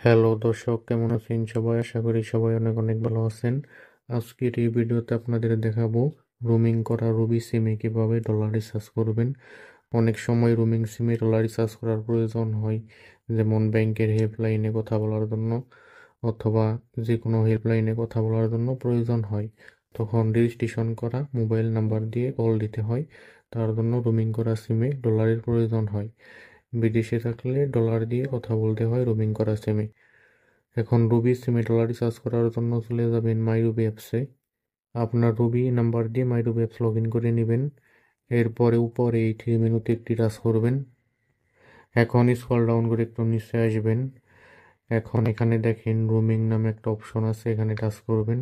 Hello দর্শক, কেমন আছেন সবাই? আশা করি সবাই অনেক অনেক ভালো আছেন। আজকের এই ভিডিওতে আপনাদের দেখাবো রোমিং করা রবি সিমে কিভাবে ডলার রিচার্জ করবেন। অনেক সময় রোমিং সিমে ডলার রিচার্জ করার প্রয়োজন হয়, যেমন ব্যাংকের হেল্পলাইনে কথা বলার জন্য অথবা যে কোনো হেল্পলাইনে কথা বলার জন্য প্রয়োজন হয়। তখন রেজিস্ট্রেশন করা মোবাইল নাম্বার দিয়ে কল দিতে হয়। তার জন্য রোমিং করা সিমে ডলারের প্রয়োজন হয়। বিদেশে থাকলে ডলার দিয়ে কথা বলতে হয় রোমিং করা সিমে। এখন রুবি সিমে ডলার রিচার্জ করার জন্য চলে যাবেন মাই রুবি অ্যাপসে। আপনার রুবি নাম্বার দিয়ে মাই রুবি অ্যাপস লগ ইন করে নেবেন। এরপরে উপরে এই থ্রি মেনুতে একটি টাচ করবেন। এখন স্ক্রল ডাউন করে একটু নিচে আসবেন। এখন এখানে দেখেন রোমিং নামে একটা অপশন আছে, এখানে টাচ করবেন।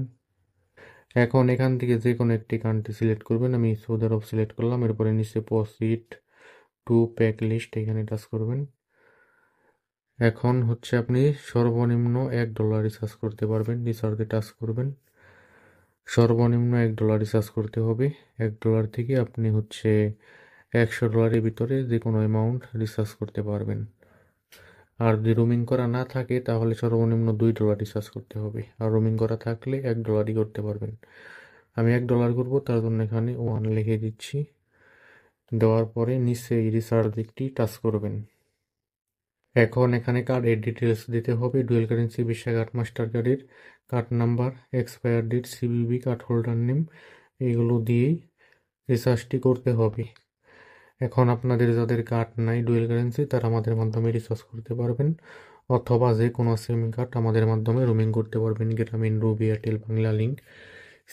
এখন এখান থেকে যে কোনো একটি কান্ট্রি সিলেক্ট করবেন। আমি সৌদি আরব সিলেক্ট করলাম। এরপরে নিচে প্রসিড টু প্যাক লিস্ট এখানে টাচ করবেন। এখন হচ্ছে আপনি সর্বনিম্ন $1 রিচার্জ করতে পারবেন। রিচার্জে টাচ করবেন। সর্বনিম্ন $1 রিচার্জ করতে হবে। $1 থেকে আপনি হচ্ছে $100 ভিতরে যে কোনো অ্যামাউন্ট রিচার্জ করতে পারবেন। আর যদি রোমিং করা না থাকে তাহলে সর্বনিম্ন $2 রিচার্জ করতে হবে। আর রোমিং করা থাকলে $1 করতে পারবেন। আমি $1 করব, তার জন্য এখানে 1 লিখে দিচ্ছি। দেওয়ার পরে নিচে এই রিচার্জ একটি টাচ করবেন। এখন এখানে কার্ডের ডিটেলস দিতে হবে। Dual currency Visa card, master কার্ডের card number, expire date, CVV, card holder name, এগুলো দিয়েই রিচার্জটি করতে হবে। এখন আপনাদের যাদের কার্ড নাই ডুয়েল কারেন্সি, তারা আমাদের মাধ্যমে রিচার্জ করতে পারবেন, অথবা যে কোনো সিম কার্ড আমাদের মাধ্যমে রোমিং করতে পারবেন। গ্রামীণ, রবি, এয়ারটেল, বাংলা লিঙ্ক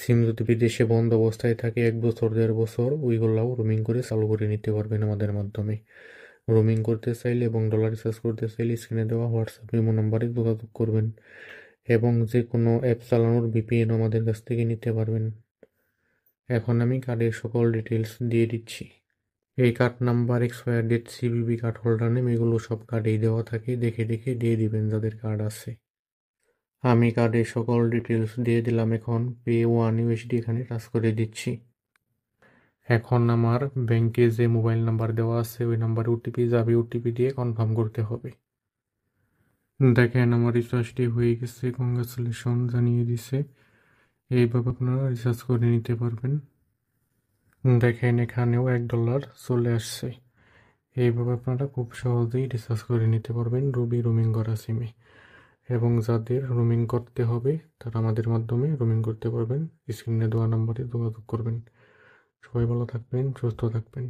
সিম যদি বিদেশে বন্ধ অবস্থায় থাকে 1 বছর 1.5 বছর, ওইগুলাও রোমিং করে চালু করে নিতে পারবেন আমাদের মাধ্যমে। রোমিং করতে চাইলে এবং ডলার রিচার্জ করতে চাইলে স্ক্রিনে দেওয়া হোয়াটসঅ্যাপ ইমো নাম্বারে যোগাযোগ করবেন, এবং যে কোনো অ্যাপ চালানোর ভিপিএন আমাদের কাছ থেকে নিতে পারবেন। এখন আমি কার্ডের সকল ডিটেলস দিয়ে দিচ্ছি। এই card number, expire date, CVV, card holder name, এগুলো সব কার্ডেই দেওয়া থাকে। দেখে দেখে দিয়ে দিবেন যাদের কার্ড আছে। আমি কার্ডের সকল ডিটেলস দিয়ে দিলাম। এখন পে 1 USD এখানে টাচ করে দিচ্ছি। এখন আমার ব্যাংকে যে মোবাইল নাম্বার দেওয়া আছে ওই নাম্বারে ওটিপি যাবে। ওটিপি দিয়ে কনফার্ম করতে হবে। দেখেন আমার রিচার্জটি হয়ে গেছে, কংগ্রাচুলেশন জানিয়ে দিছে। এইভাবে আপনারা রিচার্জ করে নিতে পারবেন। দেখেন এখানেও $1 চলে আসছে। এইভাবে আপনারা খুব সহজেই রিচার্জ করে নিতে পারবেন রবি রোমিং করা সিমে। এবং যাদের রোমিং করতে হবে তারা আমাদের মাধ্যমে রোমিং করতে পারবেন। স্ক্রিনে দেওয়া নাম্বারে যোগাযোগ করবেন। সবাই ভালো থাকবেন, সুস্থ থাকবেন।